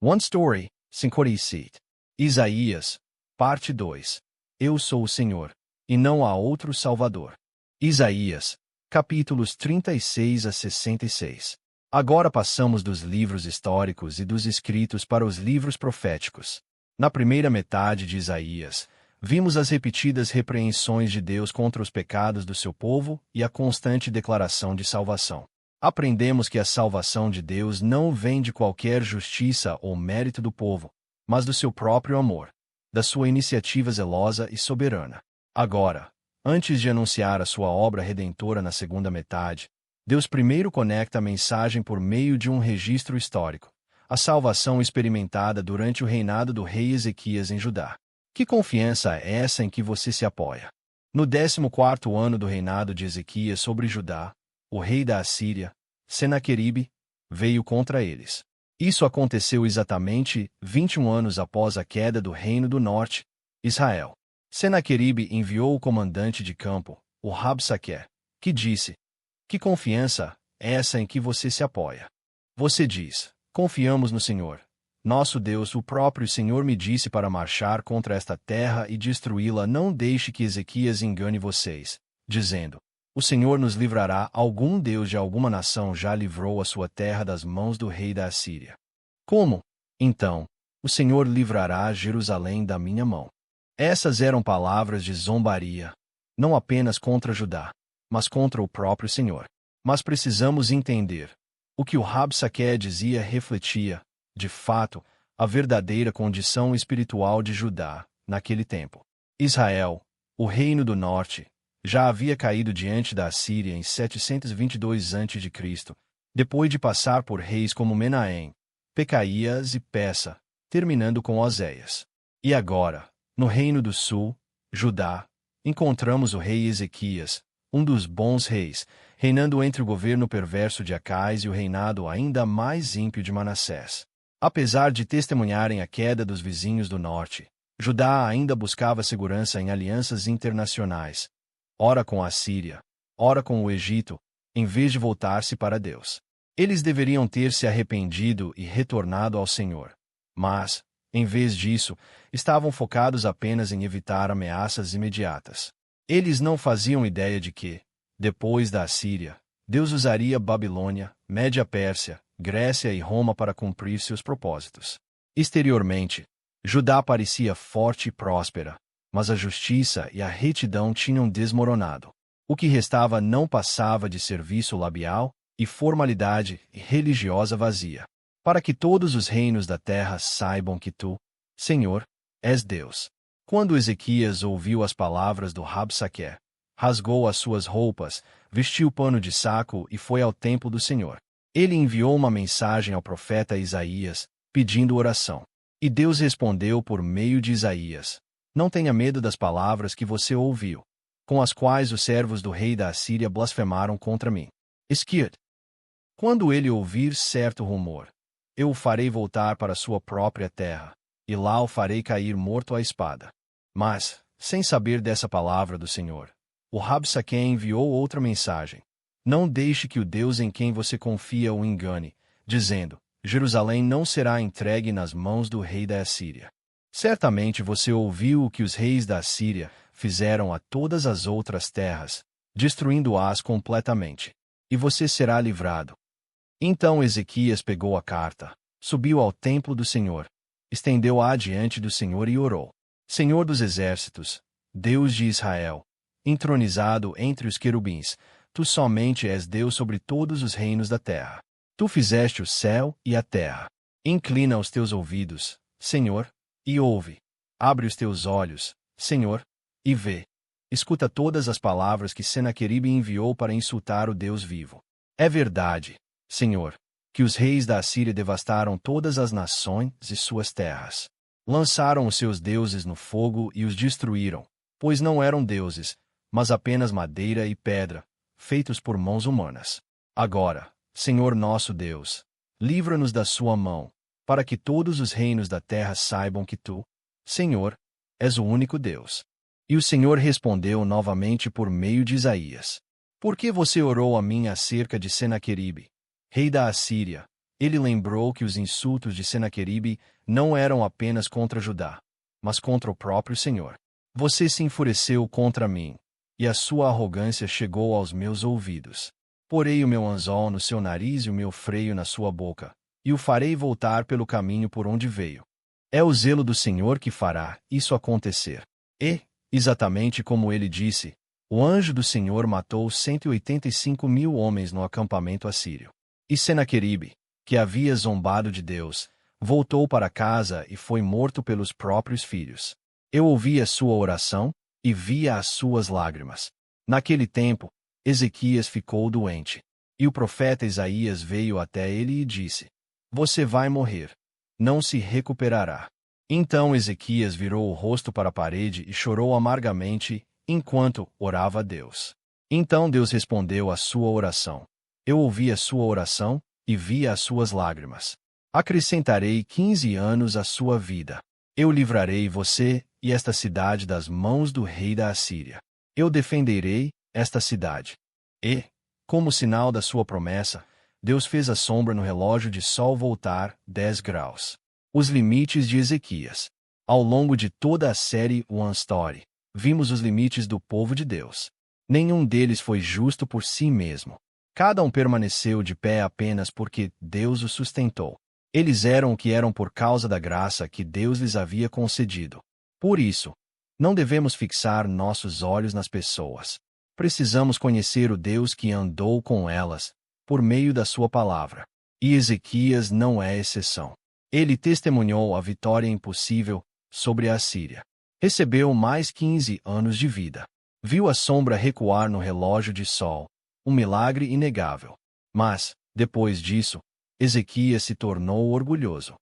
One Story, 57. Isaías, parte 2. Eu sou o Senhor, e não há outro Salvador. Isaías, capítulos 36 a 66. Agora passamos dos livros históricos e dos escritos para os livros proféticos. Na primeira metade de Isaías, vimos as repetidas repreensões de Deus contra os pecados do seu povo e a constante declaração de salvação. Aprendemos que a salvação de Deus não vem de qualquer justiça ou mérito do povo, mas do seu próprio amor, da sua iniciativa zelosa e soberana. Agora, antes de anunciar a sua obra redentora na segunda metade, Deus primeiro conecta a mensagem por meio de um registro histórico, a salvação experimentada durante o reinado do rei Ezequias em Judá. Que confiança é essa em que você se apoia? No 14º ano do reinado de Ezequias sobre Judá, o rei da Assíria, Senaqueribe, veio contra eles. Isso aconteceu exatamente 21 anos após a queda do reino do norte, Israel. Senaqueribe enviou o comandante de campo, o Rabsaque, que disse: Que confiança é essa em que você se apoia? Você diz: Confiamos no Senhor. Nosso Deus, o próprio Senhor me disse para marchar contra esta terra e destruí-la. Não deixe que Ezequias engane vocês, dizendo: O Senhor nos livrará. Algum Deus de alguma nação já livrou a sua terra das mãos do rei da Assíria. Como, então, o Senhor livrará Jerusalém da minha mão? Essas eram palavras de zombaria, não apenas contra Judá, mas contra o próprio Senhor. Mas precisamos entender: o que o Rabsaque dizia refletia, de fato, a verdadeira condição espiritual de Judá, naquele tempo. Israel, o reino do norte, já havia caído diante da Assíria em 722 a.C., depois de passar por reis como Menahem, Pecaías e Pessa, terminando com Oséias. E agora, no reino do sul, Judá, encontramos o rei Ezequias, um dos bons reis, reinando entre o governo perverso de Acais e o reinado ainda mais ímpio de Manassés. Apesar de testemunharem a queda dos vizinhos do norte, Judá ainda buscava segurança em alianças internacionais, ora com a Síria, ora com o Egito, em vez de voltar-se para Deus. Eles deveriam ter se arrependido e retornado ao Senhor. Mas, em vez disso, estavam focados apenas em evitar ameaças imediatas. Eles não faziam ideia de que, depois da Assíria, Deus usaria Babilônia, Média-Pérsia, Grécia e Roma para cumprir seus propósitos. Exteriormente, Judá parecia forte e próspera, mas a justiça e a retidão tinham desmoronado. O que restava não passava de serviço labial e formalidade religiosa vazia. Para que todos os reinos da terra saibam que tu, Senhor, és Deus. Quando Ezequias ouviu as palavras do Rabsaque, rasgou as suas roupas, vestiu pano de saco e foi ao templo do Senhor. Ele enviou uma mensagem ao profeta Isaías, pedindo oração. E Deus respondeu por meio de Isaías: Não tenha medo das palavras que você ouviu, com as quais os servos do rei da Assíria blasfemaram contra mim. Esquire. Quando ele ouvir certo rumor, eu o farei voltar para sua própria terra, e lá o farei cair morto à espada. Mas, sem saber dessa palavra do Senhor, o Rabsaque enviou outra mensagem: Não deixe que o Deus em quem você confia o engane, dizendo: Jerusalém não será entregue nas mãos do rei da Assíria. Certamente você ouviu o que os reis da Assíria fizeram a todas as outras terras, destruindo-as completamente. E você será livrado. Então Ezequias pegou a carta, subiu ao templo do Senhor, estendeu-a diante do Senhor e orou: Senhor dos exércitos, Deus de Israel, entronizado entre os querubins, tu somente és Deus sobre todos os reinos da terra. Tu fizeste o céu e a terra. Inclina os teus ouvidos, Senhor, e ouve. Abre os teus olhos, Senhor, e vê. Escuta todas as palavras que Senaqueribe enviou para insultar o Deus vivo. É verdade, Senhor, que os reis da Assíria devastaram todas as nações e suas terras. Lançaram os seus deuses no fogo e os destruíram, pois não eram deuses, mas apenas madeira e pedra, feitos por mãos humanas. Agora, Senhor nosso Deus, livra-nos da sua mão, para que todos os reinos da terra saibam que tu, Senhor, és o único Deus. E o Senhor respondeu novamente por meio de Isaías: Por que você orou a mim acerca de Senaqueribe, rei da Assíria, Ele lembrou que os insultos de Senaqueribe não eram apenas contra Judá, mas contra o próprio Senhor. Você se enfureceu contra mim, e a sua arrogância chegou aos meus ouvidos. Porei o meu anzol no seu nariz e o meu freio na sua boca, e o farei voltar pelo caminho por onde veio. É o zelo do Senhor que fará isso acontecer. E, exatamente como ele disse, o anjo do Senhor matou 185.000 homens no acampamento assírio. E Senaqueribe, que havia zombado de Deus, voltou para casa e foi morto pelos próprios filhos. Eu ouvi a sua oração e via as suas lágrimas. Naquele tempo, Ezequias ficou doente. E o profeta Isaías veio até ele e disse: Você vai morrer. Não se recuperará. Então Ezequias virou o rosto para a parede e chorou amargamente, enquanto orava a Deus. Então Deus respondeu à sua oração. Eu ouvi a sua oração e vi as suas lágrimas. Acrescentarei 15 anos à sua vida. Eu livrarei você e esta cidade das mãos do rei da Assíria. Eu defenderei esta cidade. E, como sinal da sua promessa, Deus fez a sombra no relógio de sol voltar 10 graus. Os limites de Ezequias. Ao longo de toda a série One Story, vimos os limites do povo de Deus. Nenhum deles foi justo por si mesmo. Cada um permaneceu de pé apenas porque Deus os sustentou. Eles eram o que eram por causa da graça que Deus lhes havia concedido. Por isso, não devemos fixar nossos olhos nas pessoas. Precisamos conhecer o Deus que andou com elas, por meio da sua palavra. E Ezequias não é exceção. Ele testemunhou a vitória impossível sobre a Assíria. Recebeu mais 15 anos de vida. Viu a sombra recuar no relógio de sol, um milagre inegável. Mas, depois disso, Ezequias se tornou orgulhoso.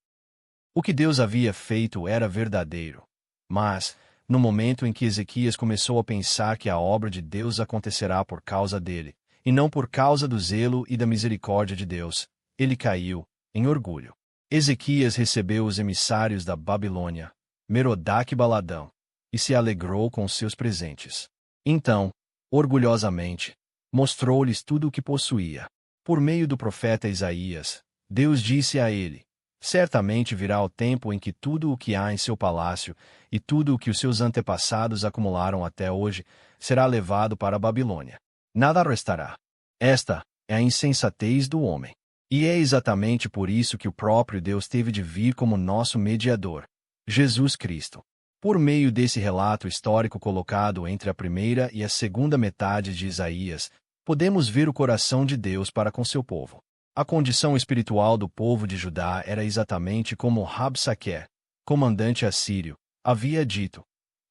O que Deus havia feito era verdadeiro. Mas, no momento em que Ezequias começou a pensar que a obra de Deus acontecerá por causa dele, e não por causa do zelo e da misericórdia de Deus, ele caiu em orgulho. Ezequias recebeu os emissários da Babilônia, Merodach e Baladão, e se alegrou com seus presentes. Então, orgulhosamente, mostrou-lhes tudo o que possuía. Por meio do profeta Isaías, Deus disse a ele: Certamente virá o tempo em que tudo o que há em seu palácio e tudo o que os seus antepassados acumularam até hoje será levado para a Babilônia. Nada restará. Esta é a insensatez do homem. E é exatamente por isso que o próprio Deus teve de vir como nosso mediador, Jesus Cristo. Por meio desse relato histórico colocado entre a primeira e a segunda metade de Isaías, podemos ver o coração de Deus para com seu povo. A condição espiritual do povo de Judá era exatamente como Rabsaquer, comandante assírio, havia dito.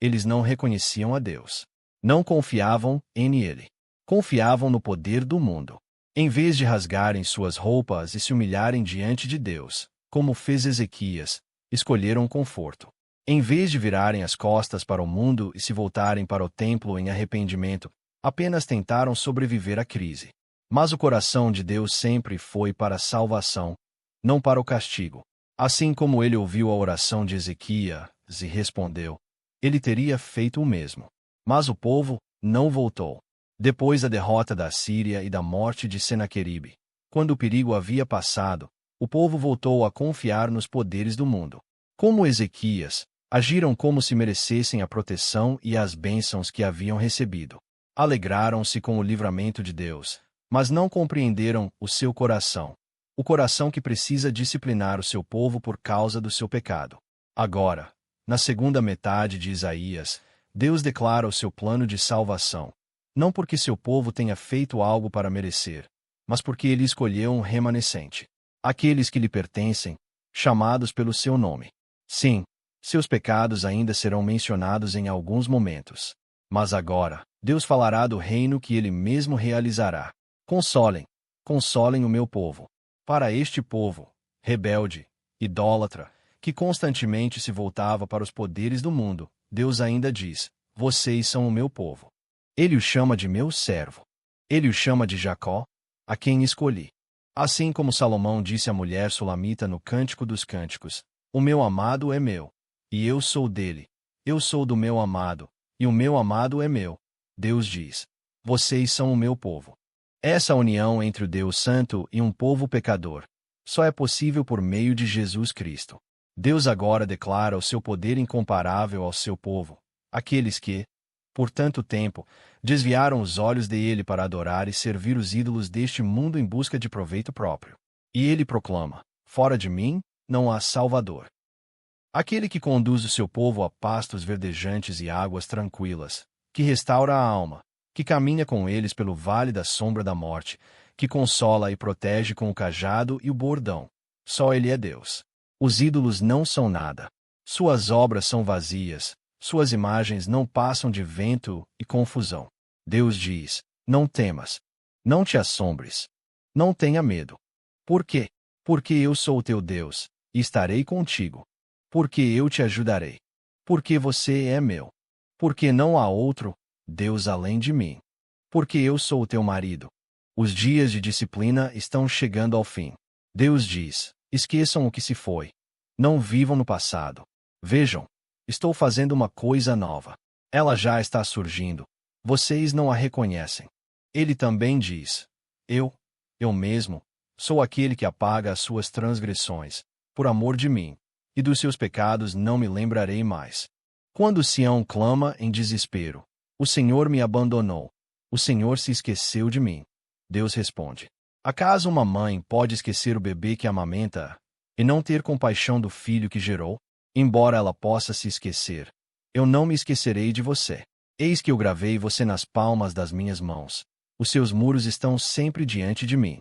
Eles não reconheciam a Deus. Não confiavam em ele. Confiavam no poder do mundo. Em vez de rasgarem suas roupas e se humilharem diante de Deus, como fez Ezequias, escolheram conforto. Em vez de virarem as costas para o mundo e se voltarem para o templo em arrependimento, apenas tentaram sobreviver à crise. Mas o coração de Deus sempre foi para a salvação, não para o castigo. Assim como ele ouviu a oração de Ezequias e respondeu, ele teria feito o mesmo. Mas o povo não voltou. Depois da derrota da Assíria e da morte de Senaqueribe, quando o perigo havia passado, o povo voltou a confiar nos poderes do mundo. Como Ezequias, agiram como se merecessem a proteção e as bênçãos que haviam recebido. Alegraram-se com o livramento de Deus, mas não compreenderam o seu coração. O coração que precisa disciplinar o seu povo por causa do seu pecado. Agora, na segunda metade de Isaías, Deus declara o seu plano de salvação. Não porque seu povo tenha feito algo para merecer, mas porque ele escolheu um remanescente. Aqueles que lhe pertencem, chamados pelo seu nome. Sim, seus pecados ainda serão mencionados em alguns momentos. Mas agora, Deus falará do reino que ele mesmo realizará. Consolem, consolem o meu povo. Para este povo, rebelde, idólatra, que constantemente se voltava para os poderes do mundo, Deus ainda diz: Vocês são o meu povo. Ele o chama de meu servo. Ele o chama de Jacó, a quem escolhi. Assim como Salomão disse à mulher sulamita no Cântico dos Cânticos: O meu amado é meu, e eu sou dele. Eu sou do meu amado, e o meu amado é meu. Deus diz: Vocês são o meu povo. Essa união entre o Deus Santo e um povo pecador só é possível por meio de Jesus Cristo. Deus agora declara o seu poder incomparável ao seu povo, aqueles que, por tanto tempo, desviaram os olhos dele para adorar e servir os ídolos deste mundo em busca de proveito próprio. E ele proclama: fora de mim, não há Salvador. Aquele que conduz o seu povo a pastos verdejantes e águas tranquilas, que restaura a alma, que caminha com eles pelo vale da sombra da morte, que consola e protege com o cajado e o bordão. Só ele é Deus. Os ídolos não são nada. Suas obras são vazias, suas imagens não passam de vento e confusão. Deus diz: não temas, não te assombres, não tenha medo. Por quê? Porque eu sou o teu Deus, e estarei contigo. Porque eu te ajudarei. Porque você é meu. Porque não há outro Deus além de mim. Porque eu sou o teu marido. Os dias de disciplina estão chegando ao fim. Deus diz: esqueçam o que se foi. Não vivam no passado. Vejam, estou fazendo uma coisa nova. Ela já está surgindo. Vocês não a reconhecem. Ele também diz: eu mesmo, sou aquele que apaga as suas transgressões, por amor de mim, e dos seus pecados não me lembrarei mais. Quando Sião clama em desespero: o Senhor me abandonou, o Senhor se esqueceu de mim. Deus responde: acaso uma mãe pode esquecer o bebê que amamenta e não ter compaixão do filho que gerou? Embora ela possa se esquecer, eu não me esquecerei de você. Eis que eu gravei você nas palmas das minhas mãos. Os seus muros estão sempre diante de mim.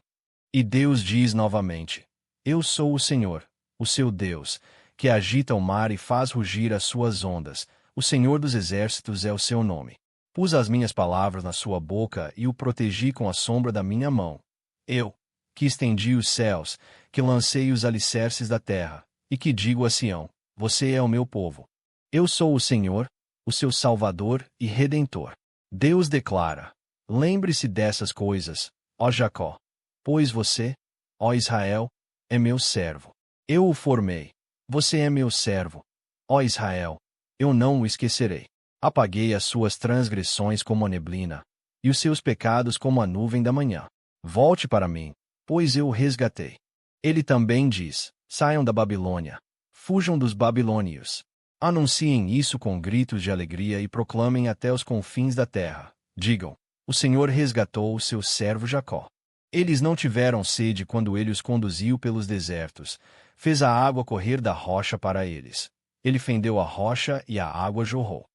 E Deus diz novamente: eu sou o Senhor, o seu Deus, que agita o mar e faz rugir as suas ondas. O Senhor dos exércitos é o seu nome. Pus as minhas palavras na sua boca e o protegi com a sombra da minha mão. Eu, que estendi os céus, que lancei os alicerces da terra, e que digo a Sião: você é o meu povo. Eu sou o Senhor, o seu Salvador e Redentor. Deus declara: lembre-se dessas coisas, ó Jacó, pois você, ó Israel, é meu servo. Eu o formei. Você é meu servo, ó Israel, eu não o esquecerei. Apaguei as suas transgressões como a neblina, e os seus pecados como a nuvem da manhã. Volte para mim, pois eu o resgatei. Ele também diz: saiam da Babilônia, fujam dos babilônios. Anunciem isso com gritos de alegria e proclamem até os confins da terra. Digam: o Senhor resgatou o seu servo Jacó. Eles não tiveram sede quando ele os conduziu pelos desertos, fez a água correr da rocha para eles. Ele fendeu a rocha e a água jorrou.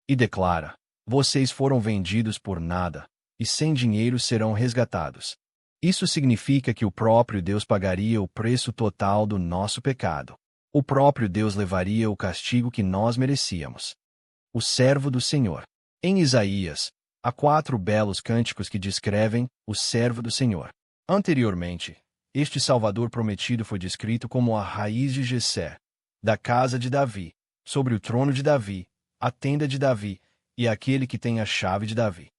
E declara: vocês foram vendidos por nada, e sem dinheiro serão resgatados. Isso significa que o próprio Deus pagaria o preço total do nosso pecado. O próprio Deus levaria o castigo que nós merecíamos. O servo do Senhor. Em Isaías, há 4 belos cânticos que descrevem o servo do Senhor. Anteriormente, este Salvador prometido foi descrito como a raiz de Jessé, da casa de Davi, sobre o trono de Davi, a tenda de Davi, e aquele que tem a chave de Davi.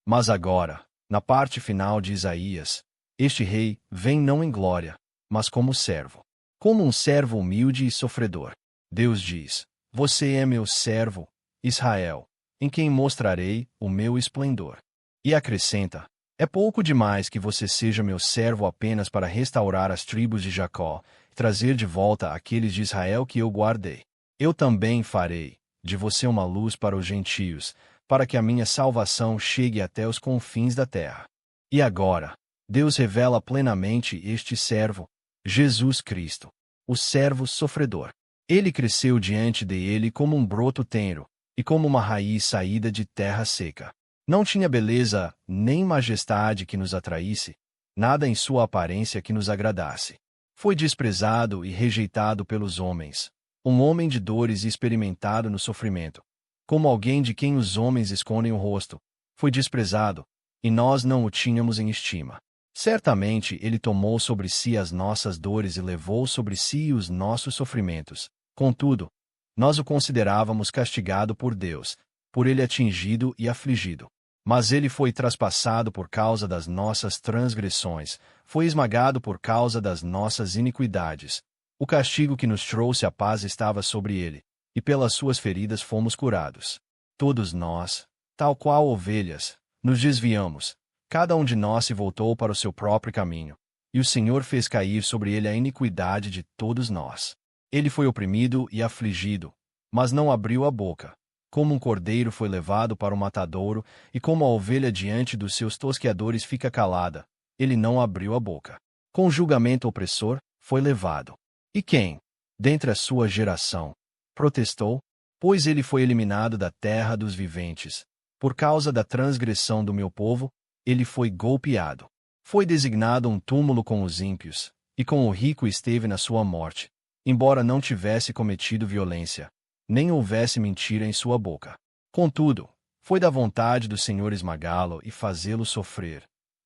Mas agora, na parte final de Isaías, este rei vem não em glória, mas como servo. Como um servo humilde e sofredor. Deus diz: você é meu servo, Israel, em quem mostrarei o meu esplendor. E acrescenta: é pouco demais que você seja meu servo apenas para restaurar as tribos de Jacó e trazer de volta aqueles de Israel que eu guardei. Eu também farei de você uma luz para os gentios, para que a minha salvação chegue até os confins da terra. E agora, Deus revela plenamente este servo, Jesus Cristo, o servo sofredor. Ele cresceu diante dele como um broto tenro, e como uma raiz saída de terra seca. Não tinha beleza nem majestade que nos atraísse, nada em sua aparência que nos agradasse. Foi desprezado e rejeitado pelos homens, um homem de dores e experimentado no sofrimento. Como alguém de quem os homens escondem o rosto, foi desprezado, e nós não o tínhamos em estima. Certamente ele tomou sobre si as nossas dores e levou sobre si os nossos sofrimentos. Contudo, nós o considerávamos castigado por Deus, por ele atingido e afligido. Mas ele foi traspassado por causa das nossas transgressões, foi esmagado por causa das nossas iniquidades. O castigo que nos trouxe a paz estava sobre ele, e pelas suas feridas fomos curados. Todos nós, tal qual ovelhas, nos desviamos, cada um de nós se voltou para o seu próprio caminho, e o Senhor fez cair sobre ele a iniquidade de todos nós. Ele foi oprimido e afligido, mas não abriu a boca. Como um cordeiro foi levado para o matadouro, e como a ovelha diante dos seus tosqueadores fica calada, ele não abriu a boca. Com julgamento opressor, foi levado. E quem, dentre a sua geração, protestou? Pois ele foi eliminado da terra dos viventes. Por causa da transgressão do meu povo, ele foi golpeado. Foi designado um túmulo com os ímpios, e com o rico esteve na sua morte, embora não tivesse cometido violência, nem houvesse mentira em sua boca. Contudo, foi da vontade do Senhor esmagá-lo e fazê-lo sofrer.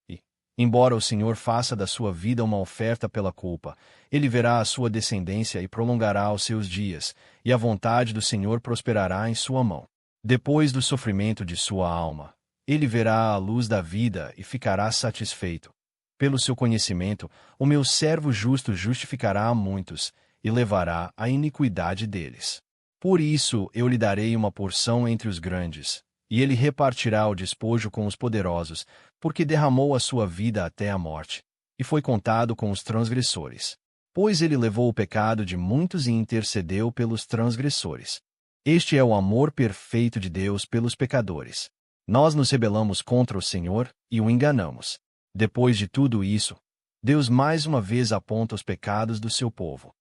E, embora o Senhor faça da sua vida uma oferta pela culpa, ele verá a sua descendência e prolongará os seus dias, e a vontade do Senhor prosperará em sua mão. Depois do sofrimento de sua alma, ele verá a luz da vida e ficará satisfeito. Pelo seu conhecimento, o meu servo justo justificará a muitos, e levará a iniquidade deles. Por isso eu lhe darei uma porção entre os grandes, e ele repartirá o despojo com os poderosos, porque derramou a sua vida até a morte, e foi contado com os transgressores. Pois ele levou o pecado de muitos e intercedeu pelos transgressores. Este é o amor perfeito de Deus pelos pecadores. Nós nos rebelamos contra o Senhor e o enganamos. Depois de tudo isso, Deus mais uma vez aponta os pecados do seu povo.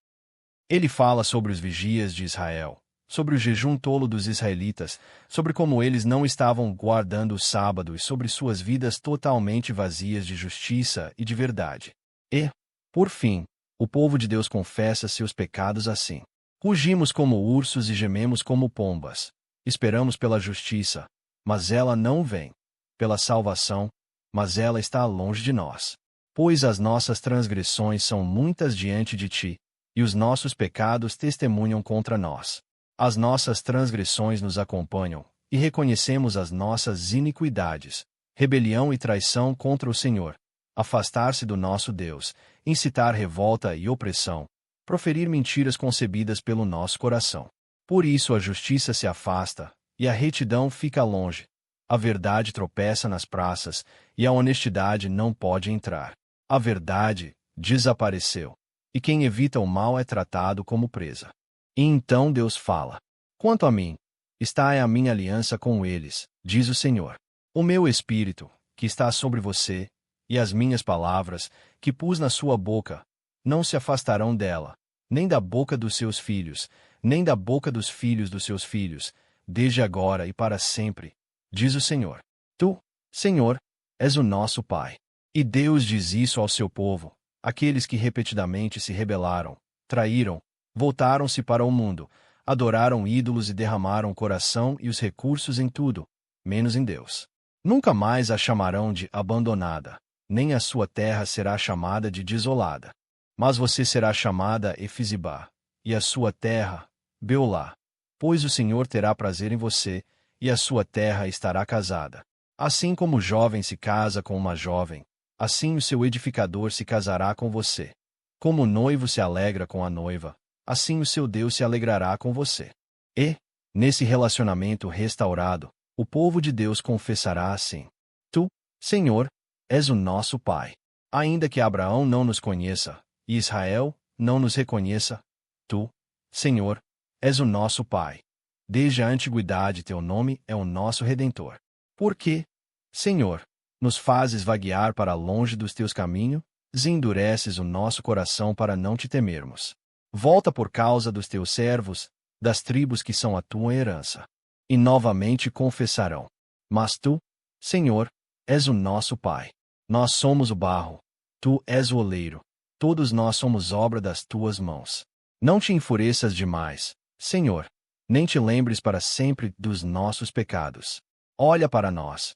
Ele fala sobre os vigias de Israel, sobre o jejum tolo dos israelitas, sobre como eles não estavam guardando o sábado e sobre suas vidas totalmente vazias de justiça e de verdade. E, por fim, o povo de Deus confessa seus pecados assim. Rugimos como ursos e gememos como pombas. Esperamos pela justiça, mas ela não vem. Pela salvação, mas ela está longe de nós. Pois as nossas transgressões são muitas diante de ti, e os nossos pecados testemunham contra nós. As nossas transgressões nos acompanham, e reconhecemos as nossas iniquidades, rebelião e traição contra o Senhor, afastar-se do nosso Deus, incitar revolta e opressão, proferir mentiras concebidas pelo nosso coração. Por isso a justiça se afasta, e a retidão fica longe. A verdade tropeça nas praças, e a honestidade não pode entrar. A verdade desapareceu, e quem evita o mal é tratado como presa. E então Deus fala: quanto a mim, está a minha aliança com eles, diz o Senhor. O meu espírito, que está sobre você, e as minhas palavras, que pus na sua boca, não se afastarão dela, nem da boca dos seus filhos, nem da boca dos filhos dos seus filhos, desde agora e para sempre, diz o Senhor. Tu, Senhor, és o nosso Pai. E Deus diz isso ao seu povo, aqueles que repetidamente se rebelaram, traíram, voltaram-se para o mundo, adoraram ídolos e derramaram o coração e os recursos em tudo, menos em Deus. Nunca mais a chamarão de abandonada, nem a sua terra será chamada de desolada. Mas você será chamada Efizibá, e a sua terra, Beolá, pois o Senhor terá prazer em você, e a sua terra estará casada. Assim como o jovem se casa com uma jovem, assim o seu edificador se casará com você. Como o noivo se alegra com a noiva, assim o seu Deus se alegrará com você. E, nesse relacionamento restaurado, o povo de Deus confessará assim: Tu, Senhor, és o nosso Pai. Ainda que Abraão não nos conheça, e Israel não nos reconheça, tu, Senhor, és o nosso Pai. Desde a antiguidade teu nome é o nosso Redentor. Porque, Senhor, nos fazes vaguear para longe dos teus caminhos, e endureces o nosso coração para não te temermos. Volta por causa dos teus servos, das tribos que são a tua herança. E novamente confessarão: mas tu, Senhor, és o nosso Pai. Nós somos o barro, tu és o oleiro. Todos nós somos obra das tuas mãos. Não te enfureças demais, Senhor, nem te lembres para sempre dos nossos pecados. Olha para nós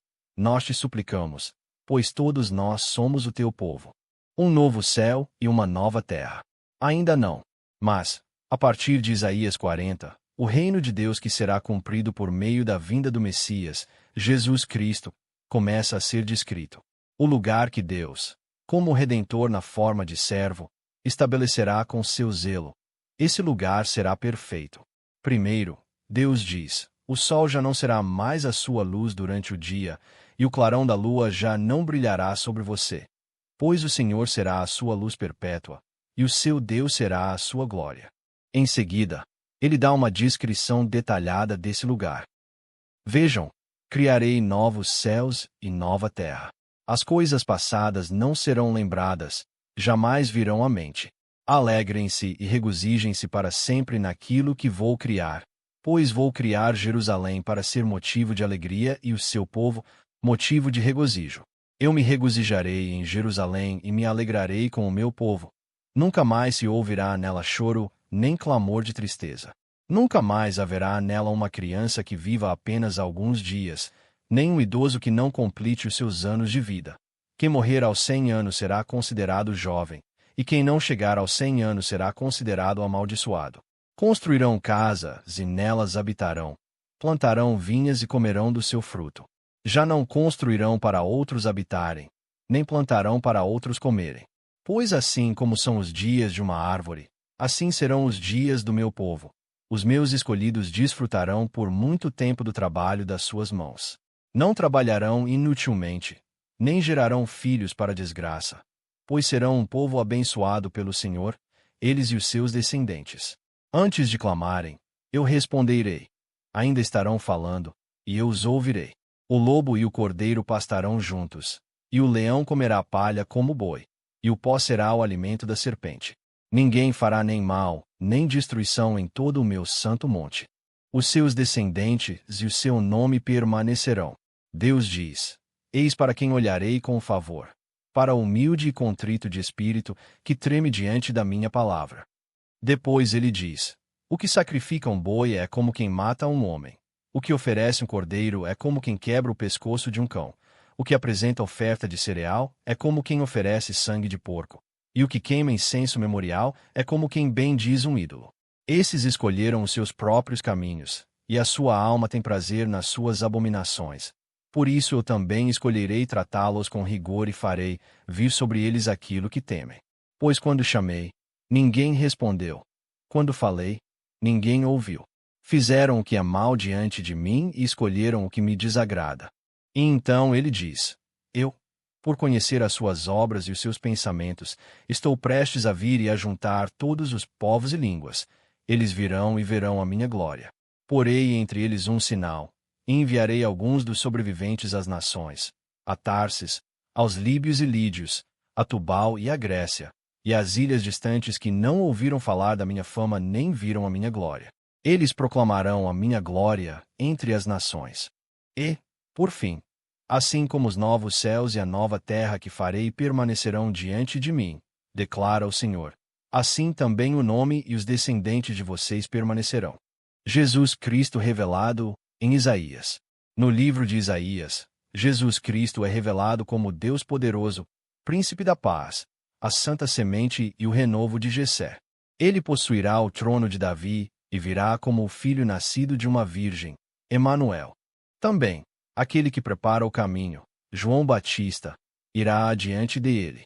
te suplicamos, pois todos nós somos o teu povo. Um novo céu e uma nova terra. Ainda não. Mas, a partir de Isaías 40, o reino de Deus que será cumprido por meio da vinda do Messias, Jesus Cristo, começa a ser descrito. O lugar que Deus, como Redentor na forma de servo, estabelecerá com seu zelo. Esse lugar será perfeito. Primeiro, Deus diz: o sol já não será mais a sua luz durante o dia, e o clarão da lua já não brilhará sobre você. pois o Senhor será a sua luz perpétua, e o seu Deus será a sua glória. Em seguida, ele dá uma descrição detalhada desse lugar. Vejam, criarei novos céus e nova terra. As coisas passadas não serão lembradas, jamais virão à mente. Alegrem-se e regozijem-se para sempre naquilo que vou criar, pois vou criar Jerusalém para ser motivo de alegria e o seu povo, motivo de regozijo. Eu me regozijarei em Jerusalém e me alegrarei com o meu povo. Nunca mais se ouvirá nela choro, nem clamor de tristeza. Nunca mais haverá nela uma criança que viva apenas alguns dias, nem um idoso que não complete os seus anos de vida. Quem morrer aos 100 anos será considerado jovem, e quem não chegar aos 100 anos será considerado amaldiçoado. Construirão casas e nelas habitarão, plantarão vinhas e comerão do seu fruto. Já não construirão para outros habitarem, nem plantarão para outros comerem. Pois assim como são os dias de uma árvore, assim serão os dias do meu povo. Os meus escolhidos desfrutarão por muito tempo do trabalho das suas mãos. Não trabalharão inutilmente, nem gerarão filhos para desgraça, pois serão um povo abençoado pelo Senhor, eles e os seus descendentes. Antes de clamarem, eu responderei. Ainda estarão falando, e eu os ouvirei. O lobo e o cordeiro pastarão juntos, e o leão comerá palha como boi, e o pó será o alimento da serpente. Ninguém fará nem mal, nem destruição em todo o meu santo monte. Os seus descendentes e o seu nome permanecerão. Deus diz: eis para quem olharei com favor, para o humilde e contrito de espírito, que treme diante da minha palavra. Depois ele diz: o que sacrifica um boi é como quem mata um homem. O que oferece um cordeiro é como quem quebra o pescoço de um cão. O que apresenta oferta de cereal é como quem oferece sangue de porco. E o que queima incenso memorial é como quem bendiz um ídolo. Esses escolheram os seus próprios caminhos, e a sua alma tem prazer nas suas abominações. Por isso eu também escolherei tratá-los com rigor e farei vir sobre eles aquilo que temem. Pois quando chamei, ninguém respondeu. Quando falei, ninguém ouviu. Fizeram o que é mal diante de mim e escolheram o que me desagrada. E então ele diz: eu, por conhecer as suas obras e os seus pensamentos, estou prestes a vir e a juntar todos os povos e línguas. Eles virão e verão a minha glória. Porei entre eles um sinal, e enviarei alguns dos sobreviventes às nações, a Tarsis, aos líbios e lídios, a Tubal e a Grécia, e às ilhas distantes que não ouviram falar da minha fama nem viram a minha glória. Eles proclamarão a minha glória entre as nações. E, por fim, assim como os novos céus e a nova terra que farei permanecerão diante de mim, declara o Senhor, assim também o nome e os descendentes de vocês permanecerão. Jesus Cristo revelado em Isaías. No livro de Isaías, Jesus Cristo é revelado como Deus poderoso, príncipe da paz, a santa semente e o renovo de Jessé. Ele possuirá o trono de Davi e virá como o filho nascido de uma virgem, Emanuel. Também, aquele que prepara o caminho, João Batista, irá adiante dele.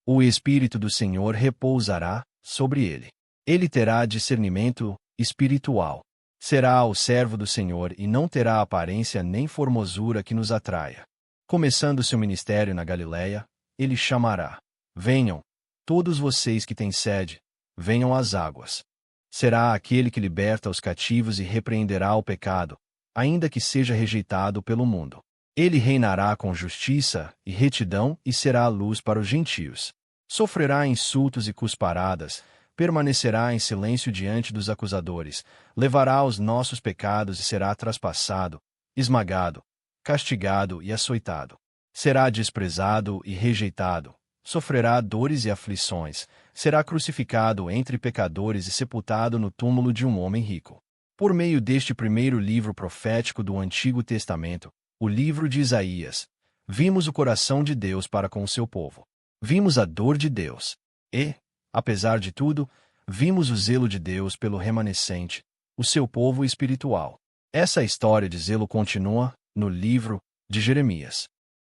O Espírito do Senhor repousará sobre ele. Ele terá discernimento espiritual. Será o servo do Senhor e não terá aparência nem formosura que nos atraia. Começando seu ministério na Galiléia, ele chamará: venham, todos vocês que têm sede, venham às águas. Será aquele que liberta os cativos e repreenderá o pecado, ainda que seja rejeitado pelo mundo. Ele reinará com justiça e retidão e será a luz para os gentios. Sofrerá insultos e cusparadas, permanecerá em silêncio diante dos acusadores, levará os nossos pecados e será traspassado, esmagado, castigado e açoitado. Será desprezado e rejeitado, sofrerá dores e aflições, será crucificado entre pecadores e sepultado no túmulo de um homem rico. Por meio deste primeiro livro profético do Antigo Testamento, o livro de Isaías, vimos o coração de Deus para com o seu povo. Vimos a dor de Deus. E, apesar de tudo, vimos o zelo de Deus pelo remanescente, o seu povo espiritual. Essa história de zelo continua no livro de Jeremias.